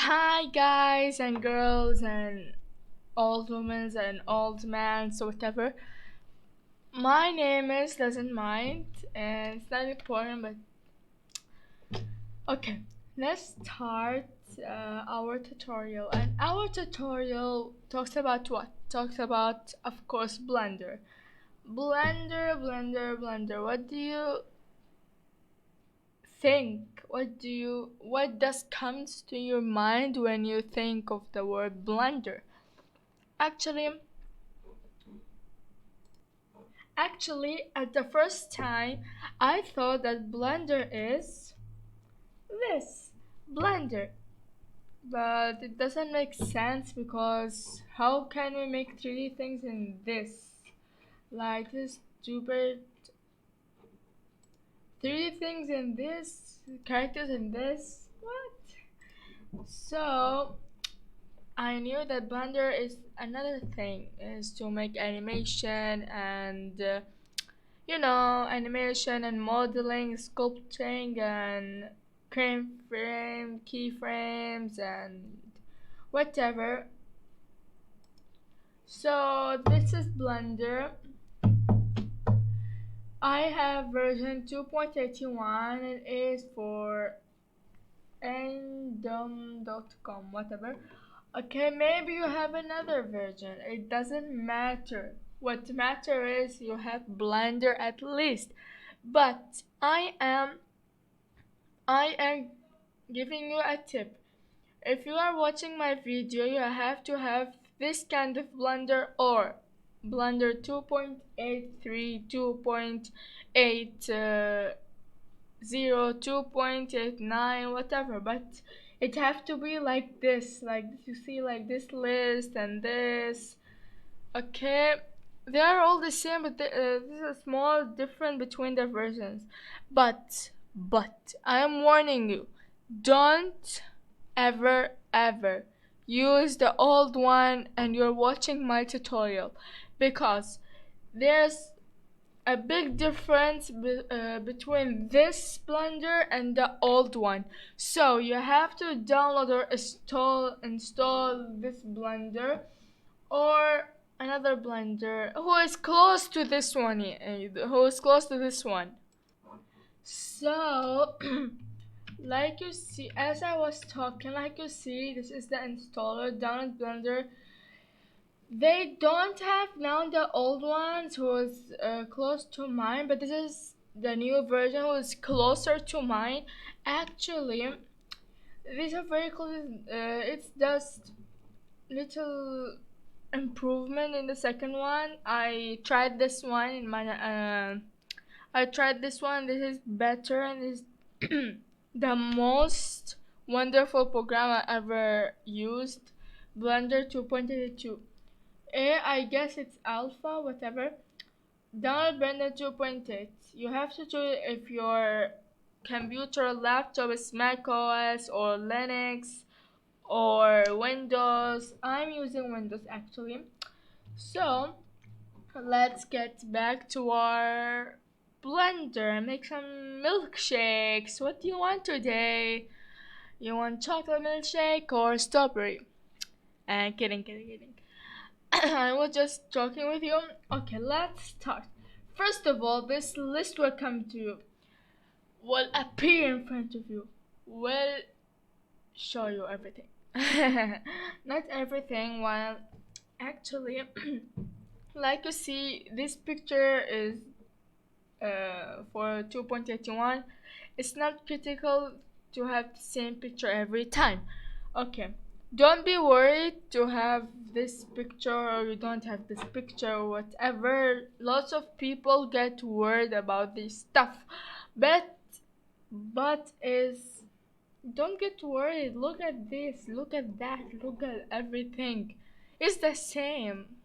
Hi, guys and girls and old women and old men, so whatever. My name is Doesn't Mind, and it's not important, but okay. Let's start our tutorial. And our tutorial talks about what? Talks about, of course, Blender. Blender. What do you think? What does comes to your mind when you think of the word Blender? Actually, Actually, at the first time, I thought that Blender is this Blender, but it doesn't make sense because how can we make 3D things in this? Like this stupid 3D things in this, characters in this? What? So, I knew that Blender is another thing, is to make animation and animation and modeling, sculpting, and keyframes, and whatever. So this is Blender. I have version 2.81. It is for endom.com, whatever. Okay, maybe you have another version. It doesn't matter. What matter is you have Blender at least. But I am giving you a tip. If you are watching my video, you have to have this kind of Blender or Blender 2.83, 2.80, 2.89, whatever. But it have to be like this, you see, like this list and this. Okay, they are all the same, but there's a small difference between the versions. But I am warning you, don't ever use the old one and you're watching my tutorial, because there's a big difference between this Blender and the old one. So you have to download or install this Blender or another Blender who is close to this one. Who is close to this one. So like you see, as I was talking, like you see, this is the installer down at Blender. They don't have now the old ones who is close to mine, but this is the new version who is closer to mine. Actually, these are very close. It's just little improvement in the second one. I tried this one in my I tried this one. This is better and is the most wonderful program I ever used. Blender 2.82. I guess it's alpha, whatever. Download Blender 2.8. You have to choose if your computer or laptop is Mac OS or Linux or Windows. I'm using Windows actually. So let's get back to our blender. Make some milkshakes. What do you want today? You want chocolate milkshake or strawberry? Kidding. I was just joking with you. Okay, let's start. First of all, this list will come to you, will appear in front of you, will show you everything. Not everything, while actually, like you see, this picture is for 2.81. It's not critical to have the same picture every time. Okay, don't be worried to have this picture or you don't have this picture or whatever. Lots of people get worried about this stuff, but is don't get worried. Look at this, look at that, look at everything. It's the same.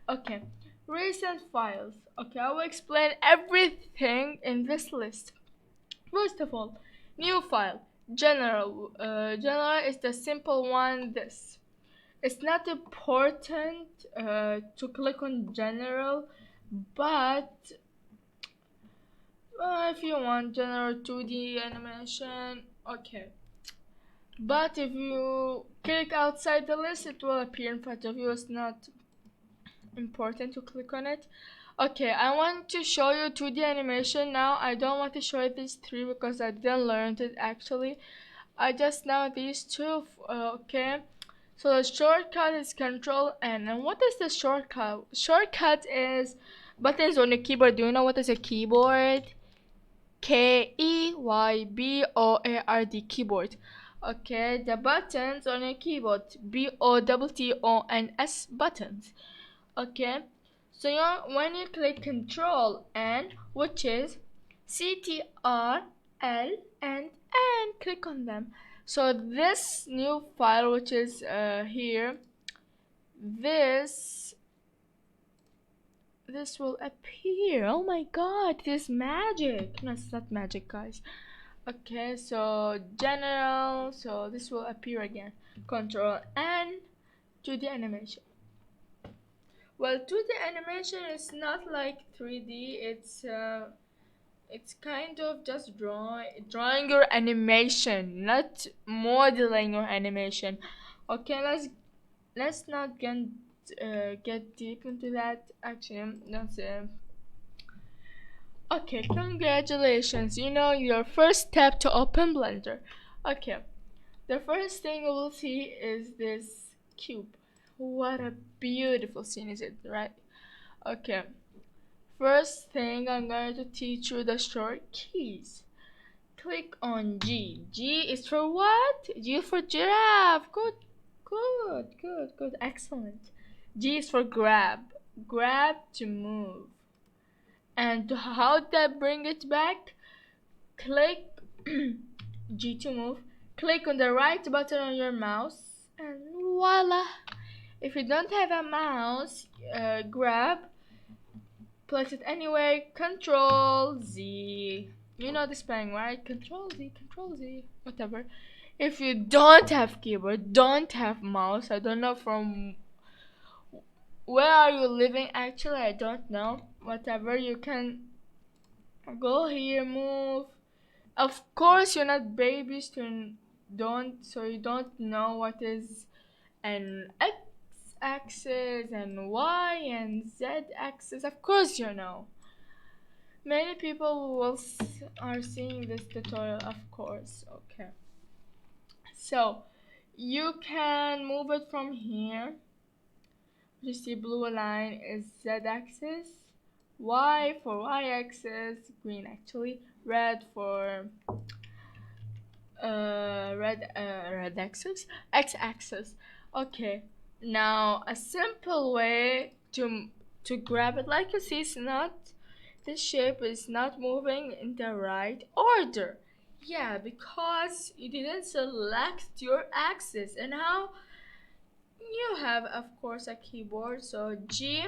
Okay, recent files. Okay, I will explain everything in this list. First of all, new file. General. General is the simple one. This. It's not important to click on general, but if you want general 2D animation, okay. But if you click outside the list, it will appear in front of you. It's not important to click on it. Okay, I want to show you 2D animation now. I don't want to show you these three because I didn't learn it actually. I just know these two. Okay, so the shortcut is Control N. And what is the shortcut? Shortcut is buttons on your keyboard. Do you know what is a keyboard? Keyboard, keyboard. Okay, the buttons on your keyboard. Buttons buttons. Okay, so when you click Control N, which is CTRL and N, click on them. So this new file, which is here, this will appear. Oh my god, this is magic. No, it's not magic, guys. Okay, so general, so this will appear again. Control N to the animation. Well, 2D animation is not like 3D. It's kind of just drawing your animation, not modeling your animation. Okay, let's not get deep into that. Actually, that's okay. Congratulations! You know your first step to open Blender. Okay, the first thing you will see is this cube. What a beautiful scene is it, right? Okay. First thing, I'm going to teach you the short keys. Click on G. G is for what? G is for giraffe. Good, good, good, good. Excellent. G is for grab. Grab to move. And how did I bring it back? Click G to move. Click on the right button on your mouse. And voila. If you don't have a mouse, grab. Place it anywhere. Control Z. You know the spelling, right? Control Z, Control Z, whatever. If you don't have keyboard, don't have mouse, I don't know from where are you living actually, I don't know. Whatever, you can go here, move. Of course, you're not babies to so you don't know what is an X axis and Y and Z axis. Of course, you know. Many people are seeing this tutorial, of course. Okay, so you can move it from here. You see blue line is z-axis, y for y-axis, green actually, red for red axis, x-axis. Okay, now a simple way to grab it, like you see, it's not, this shape is not moving in the right order. Yeah, because you didn't select your axis. And how? You have, of course, a keyboard. So G,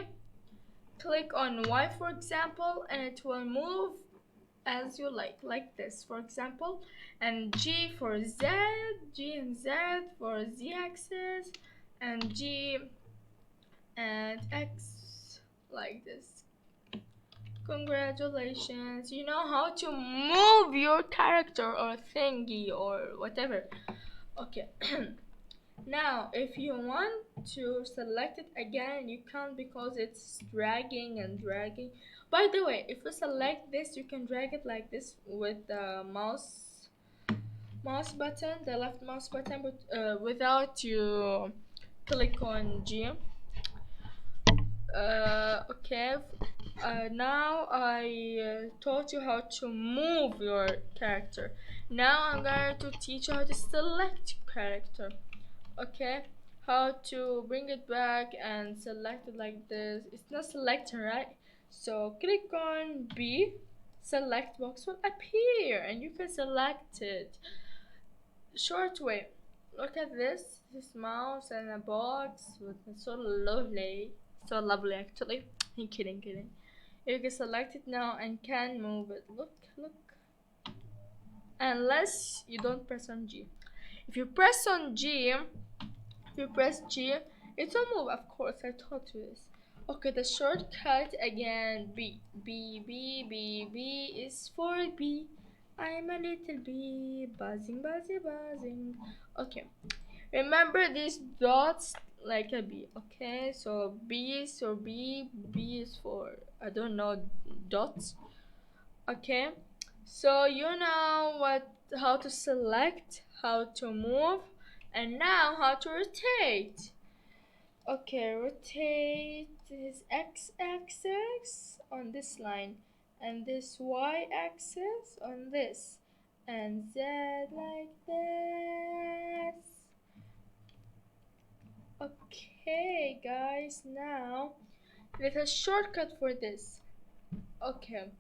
click on Y, for example, and it will move as you like this, for example. And G for Z, G and Z for Z axis, and G and X like this. Congratulations, you know how to move your character or thingy or whatever. Okay. Now if you want to select it again, you can't because it's dragging and dragging. By the way, if you select this, you can drag it like this with the mouse button, the left mouse button, but without you click on G. Okay, now I taught you how to move your character. Now I'm going to teach you how to select character. Okay, how to bring it back and select it like this. It's not selecting, right? So click on B, select box will appear and you can select it. Short way. Look at this mouse and a box with so lovely actually. Kidding. You can select it now and can move it. Look. Unless you don't press on G. If you press G, it will move. Of course, I taught you this. Okay, the shortcut again. B is for B. I'm a little bee, buzzing, buzzing, buzzing. Okay, remember these dots like a bee. Okay, so B is for, I don't know, dots. Okay, so you know how to select, how to move, and now how to rotate. Okay, rotate this x-axis on this line and this y-axis on this and z like this. Okay guys, now there's a shortcut for this. Okay,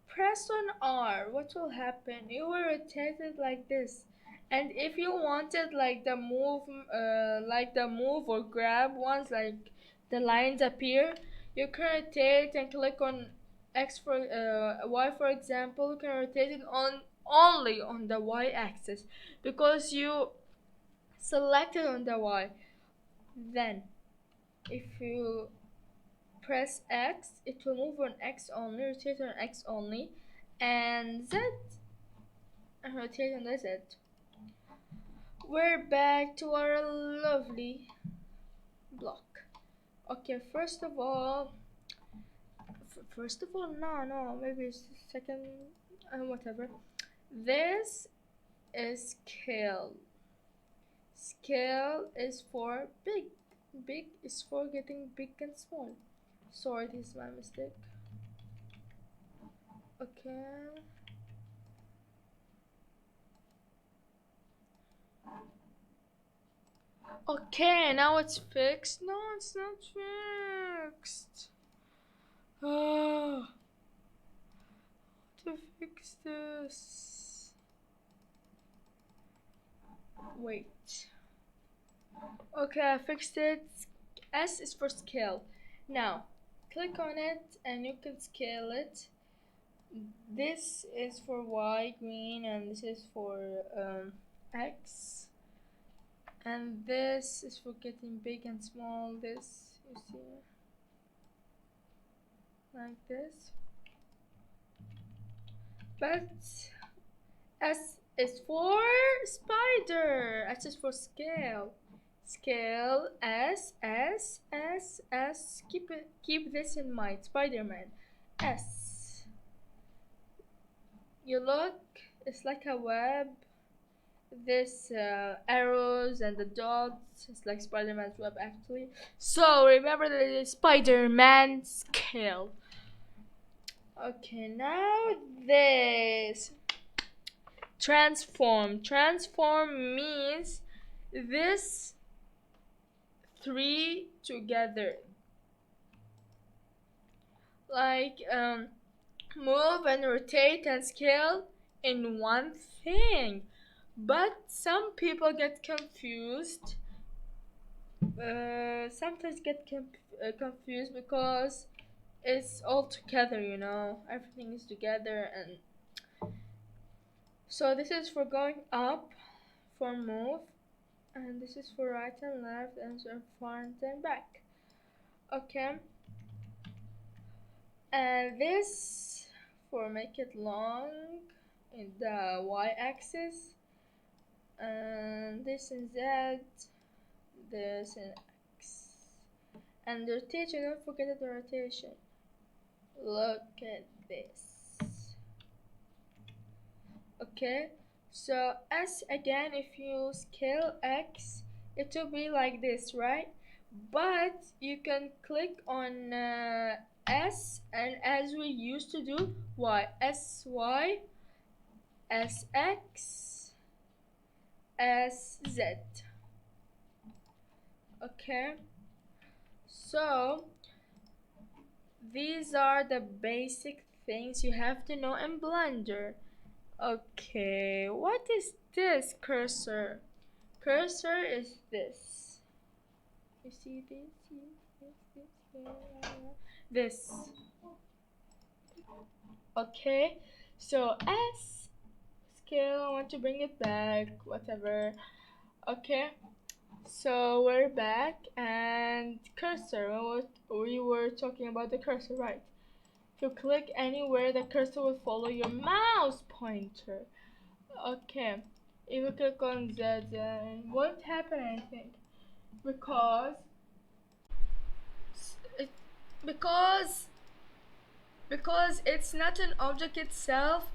press on R. What will happen? You will rotate it like this. And if you wanted like the move or grab ones, like the lines appear, you can rotate and click on X for Y, for example. You can rotate it on only on the Y axis because you selected on the Y. Then if you press X, it will move on X only, rotate on X only, and Z, and rotate on the Z. We're back to our lovely block. Okay, no, maybe it's second, whatever. This is scale. Scale is for big. Big is for getting big and small. Sorry, this is my mistake. Okay. Okay, now it's fixed. No, it's not fixed. Oh, to fix this. Wait. Okay, I fixed it. S is for scale. Now, click on it and you can scale it. This is for Y, green, and this is for X. And this is for getting big and small. This, you see, like this. But S is for spider. S is for scale. Scale, S, S, S, S. Keep this in mind. Spider-Man. S. You look, it's like a web. This arrows and the dots, it's like Spider-Man's web actually. So remember that it is Spider-Man scale. Okay, now this. Transform. Transform means this three together. Like move and rotate and scale in one thing. But some people get confused. Sometimes get confused because it's all together, you know. Everything is together, and so this is for going up, for move, and this is for right and left, and so front and back. Okay, and this for make it long in the y-axis, and this in z, this in x, and the rotation. Don't forget the rotation. Look at this. Okay, so S again, if you scale X, it will be like this, right? But you can click on S, and as we used to do, Y, S, Y, S, X, S, Z. Okay, so these are the basic things you have to know in Blender. Okay, what is this cursor? Cursor is this. You see this. Okay, so S scale, I want to bring it back, whatever. Okay, so we're back, and cursor, we were talking about the cursor, right? If you click anywhere, the cursor will follow your mouse pointer. Okay, if you click on Z, then won't happen anything because it because because it's not an object itself.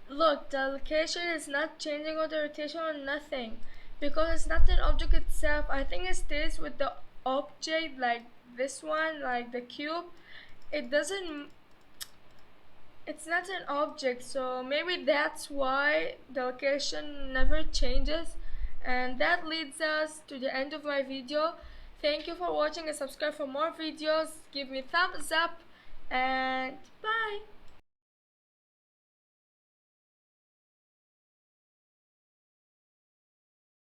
Look, the location is not changing or the rotation or nothing because it's not an object itself. I think it stays with the object like this one, like the cube. It doesn't, it's not an object, so maybe that's why the location never changes. And that leads us to the end of my video. Thank you for watching and subscribe for more videos. Give me thumbs up and bye.